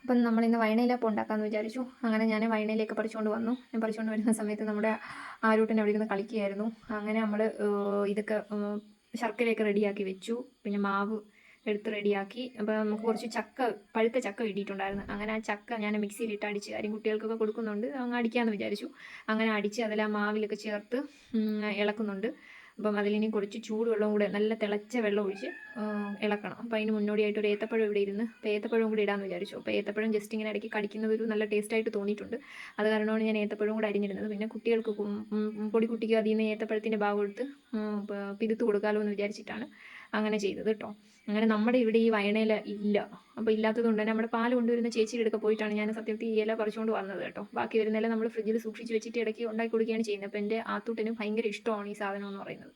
അപ്പം നമ്മളിന്ന് വയണയിലപ്പം ഉണ്ടാക്കാമെന്ന് വിചാരിച്ചു. അങ്ങനെ ഞാൻ വയണയിലേക്ക് പറിച്ചുകൊണ്ട് വന്നു. ഞാൻ പറിച്ചുകൊണ്ട് വരുന്ന സമയത്ത് നമ്മുടെ ആരൂട്ടൻ അവിടെ ഇരുന്ന് കളിക്കുകയായിരുന്നു. അങ്ങനെ നമ്മൾ ഇതൊക്കെ ശർക്കരയൊക്കെ റെഡിയാക്കി വെച്ചു. പിന്നെ മാവ് എടുത്ത് റെഡിയാക്കി. അപ്പോൾ നമുക്ക് കുറച്ച് പഴുത്ത ചക്ക കിട്ടിയിട്ടുണ്ടായിരുന്നു. അങ്ങനെ ആ ചക്ക ഞാൻ മിക്സിയിലിട്ട് അടിച്ച്, കാര്യം കുട്ടികൾക്കൊക്കെ കൊടുക്കുന്നുണ്ട്, അങ്ങ് അടിക്കാമെന്ന് വിചാരിച്ചു. അങ്ങനെ അടിച്ച് അതിൽ ആ മാവിലൊക്കെ ചേർത്ത് ഇളക്കുന്നുണ്ട്. അപ്പം അതിലിനി കുറച്ച് ചൂടുവെള്ളവും കൂടെ, നല്ല തിളച്ച വെള്ളം ഒഴിച്ച് ഇളക്കണം. അപ്പോൾ അതിന് മുന്നോടിയായിട്ട് ഒരു ഏത്തപ്പഴം ഇവിടെ ഇരുന്ന്, അപ്പോൾ ഏത്തപ്പഴവും കൂടി ഇടാമെന്ന് വിചാരിച്ചു. അപ്പോൾ ഏത്തപ്പഴം ജസ്റ്റ് ഇങ്ങനെ ഇടയ്ക്ക് കടിക്കുന്നത് ഒരു നല്ല ടേസ്റ്റായിട്ട് തോന്നിയിട്ടുണ്ട്. അത് കാരണമാണ് ഞാൻ ഏത്തപ്പഴവും കൂടെ അരിഞ്ഞിരുന്നത്. പിന്നെ കുട്ടികൾക്ക് പൊടിക്കുട്ടിക്ക് അതിൽ നിന്ന് ഏത്തപ്പഴത്തിൻ്റെ ഭാഗം എടുത്ത് പിതുത്ത് കൊടുക്കാമല്ലോ എന്ന് വിചാരിച്ചിട്ടാണ് അങ്ങനെ ചെയ്തത് കേട്ടോ. അങ്ങനെ നമ്മുടെ ഇവിടെ ഈ വയണയില ഇല്ല. അപ്പോൾ ഇല്ലാത്തത് കൊണ്ട് തന്നെ നമ്മുടെ പാൽ കൊണ്ടുവരുന്ന ചേച്ചിയുടെ അടുക്ക പോയിട്ടാണ് ഞാൻ സത്യത്തിൽ ഈ ഇല പറിച്ചുകൊണ്ട് വന്നത് കേട്ടോ. ബാക്കി വരുന്ന ഇല നമ്മൾ ഫ്രിഡ്ജിൽ സൂക്ഷിച്ച് വെച്ചിട്ട് ഇടയ്ക്ക് ഉണ്ടാക്കി കൊടുക്കുകയാണ് ചെയ്യുന്നത്. അപ്പോൾ എൻ്റെ ആത്തൂട്ടന് ഭയങ്കര ഇഷ്ടമാണ് ഈ സാധനം എന്ന് പറയുന്നത്.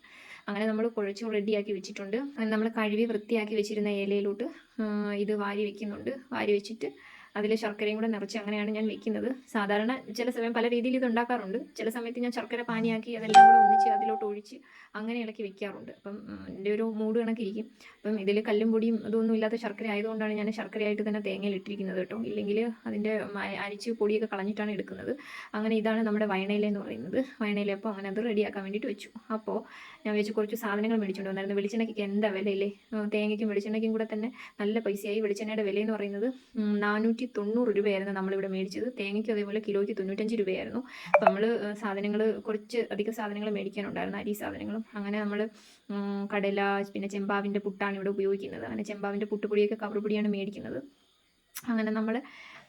അങ്ങനെ നമ്മൾ കുഴച്ചും റെഡിയാക്കി വെച്ചിട്ടുണ്ട്. നമ്മൾ കഴുകി വൃത്തിയാക്കി വെച്ചിരുന്ന ഇലയിലോട്ട് ഇത് വാരി വെക്കുന്നുണ്ട്. വാരി വെച്ചിട്ട് അതിൽ ശർക്കരയും കൂടെ നിറച്ച് അങ്ങനെയാണ് ഞാൻ വെക്കുന്നത്. സാധാരണ ചില സമയം പല രീതിയിൽ ഇത് ഉണ്ടാക്കാറുണ്ട്. ചില സമയത്ത് ഞാൻ ശർക്കര പാനിയാക്കി അതെല്ലാം കൂടെ ഒന്നിച്ച് അതിലോട്ട് ഒഴിച്ച് അങ്ങനെ ഇളക്കി വെക്കാറുണ്ട്. അപ്പം എൻ്റെ ഒരു മൂഡ് കണക്കിരിക്കും. അപ്പം ഇതിൽ കല്ലും പൊടിയും ഇതൊന്നും ഇല്ലാത്ത ശർക്കര ആയതുകൊണ്ടാണ് ഞാൻ ശർക്കരയായിട്ട് തന്നെ തേങ്ങയിൽ ഇട്ടിരിക്കുന്നത് കേട്ടോ. ഇല്ലെങ്കിൽ അതിൻ്റെ അരിച്ച് പൊടിയൊക്കെ കളഞ്ഞിട്ടാണ് എടുക്കുന്നത്. അങ്ങനെ ഇതാണ് നമ്മുടെ വയണയില എന്ന് പറയുന്നത്. വയണയിലപ്പോൾ അങ്ങനെ അത് റെഡിയാക്കാൻ വേണ്ടിയിട്ട് വെച്ചു. അപ്പോൾ ഞാൻ വെച്ച് കുറച്ച് സാധനങ്ങൾ മേടിച്ചുകൊണ്ട് വന്നായിരുന്നു. വെളിച്ചെണ്ണയ്ക്ക് എന്താ വിലയില്ലേ? തേങ്ങയ്ക്കും വെളിച്ചെണ്ണയ്ക്കും കൂടെ തന്നെ നല്ല പൈസയായി. വെളിച്ചെണ്ണയുടെ വില എന്ന് പറയുന്നത് 490 രൂപയായിരുന്നു നമ്മളിവിടെ മേടിച്ചത്. തേങ്ങയ്ക്കും അതേപോലെ കിലോയ്ക്ക് 95 രൂപയായിരുന്നു. അപ്പോൾ നമ്മൾ സാധനങ്ങൾ കുറച്ച് അധികം സാധനങ്ങൾ മേടിക്കാനുണ്ടായിരുന്നു, അരി സാധനങ്ങളും. അങ്ങനെ നമ്മൾ കടല, പിന്നെ ചെമ്പാവിൻ്റെ പുട്ടാണ് ഇവിടെ ഉപയോഗിക്കുന്നത്. അങ്ങനെ ചെമ്പാവിൻ്റെ പുട്ടുപൊടിയൊക്കെ കവർ പൊടിയാണ് മേടിക്കുന്നത്. അങ്ങനെ നമ്മൾ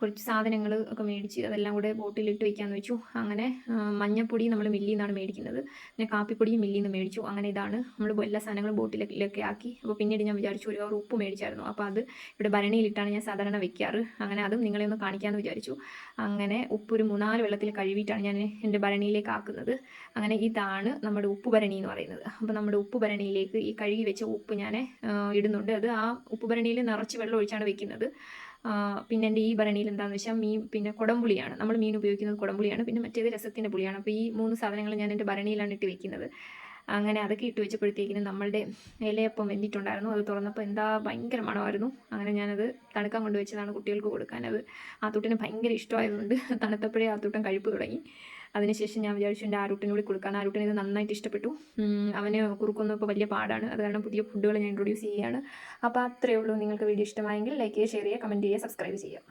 കുറച്ച് സാധനങ്ങൾ ഒക്കെ മേടിച്ച് അതെല്ലാം കൂടെ ബോട്ടിലിട്ട് വയ്ക്കാമെന്ന് വെച്ചു. അങ്ങനെ മഞ്ഞപ്പൊടി നമ്മൾ മില്ലിൽ നിന്നാണ് മേടിക്കുന്നത്. പിന്നെ കാപ്പിപ്പൊടിയും മില്ലിൽ നിന്ന് മേടിച്ചു. അങ്ങനെ ഇതാണ് നമ്മൾ എല്ലാ സാധനങ്ങളും ബോട്ടിലൊക്കെ ആക്കി. അപ്പോൾ പിന്നീട് ഞാൻ വിചാരിച്ചു ഒരു കവർ ഉപ്പ് മേടിച്ചായിരുന്നു. അപ്പോൾ അത് ഇവിടെ ഭരണിയിലിട്ടാണ് ഞാൻ സാധാരണ വെക്കാറ്. അങ്ങനെ അതും നിങ്ങളെ ഒന്ന് കാണിക്കാമെന്ന് വിചാരിച്ചു. അങ്ങനെ ഉപ്പ് ഒരു 3-4 വെള്ളത്തിൽ കഴുകിയിട്ടാണ് ഞാൻ എൻ്റെ ഭരണിയിലേക്ക് ആക്കുന്നത്. അങ്ങനെ ഇതാണ് നമ്മുടെ ഉപ്പ് ഭരണി എന്ന് പറയുന്നത്. അപ്പോൾ നമ്മുടെ ഉപ്പ് ഭരണിയിലേക്ക് ഈ കഴുകി വെച്ച ഉപ്പ് ഞാൻ ഇടുന്നുണ്ട്. അത് ആ ഉപ്പ് ഭരണിയിൽ നിറച്ച് വെള്ളം ഒഴിച്ചാണ് വെക്കുന്നത്. പിന്നെ എൻ്റെ ഈ ഭരണിയിൽ എന്താണെന്ന് വെച്ചാൽ പിന്നെ കുടംപുളിയാണ്. നമ്മൾ മീൻ ഉപയോഗിക്കുന്നത് കുടംപുളിയാണ്. പിന്നെ മറ്റേത് രസത്തിൻ്റെ പുളിയാണ്. അപ്പോൾ ഈ 3 സാധനങ്ങൾ ഞാൻ എൻ്റെ ഭരണിയിലാണ് ഇട്ട് വെക്കുന്നത്. അങ്ങനെ അതൊക്കെ ഇട്ട് വെച്ചപ്പോഴത്തേക്കിനും നമ്മളുടെ ഇലയപ്പം വെന്തിട്ടുണ്ടായിരുന്നു. അത് തുറന്നപ്പോൾ എന്താ ഭയങ്കര മണമായിരുന്നു. അങ്ങനെ ഞാനത് തണുക്കാൻ കൊണ്ടുവച്ചതാണ് കുട്ടികൾക്ക് കൊടുക്കാൻ. അത് ആത്തൂട്ടിന് ഭയങ്കര ഇഷ്ടമായതുകൊണ്ട് തണുത്തപ്പോഴേ ആത്തൂട്ടൻ കഴിപ്പ് തുടങ്ങി. അതിനുശേഷം ഞാൻ വിചാരിച്ചു എൻ്റെ ആരൂട്ടനോട് കൊടുക്കാൻ. ആരൂട്ടന് ഇത് നന്നായിട്ട് ഇഷ്ടപ്പെട്ടു. അവന് കുറുക്കൊന്നും ഇപ്പോൾ വലിയ പാടാണ്. അത് കാരണം പുതിയ ഫുഡുകൾ ഞാൻ ഇൻട്രൊഡ്യൂസ് ചെയ്യുകയാണ്. അപ്പോൾ അത്രയേ ഉള്ളൂ. നിങ്ങൾക്ക് വീഡിയോ ഇഷ്ടമായെങ്കിൽ ലൈക്ക് ചെയ്യുക, ഷെയർ ചെയ്യുക, കമൻറ്റ് ചെയ്യുക, സബ്സ്ക്രൈബ് ചെയ്യുക.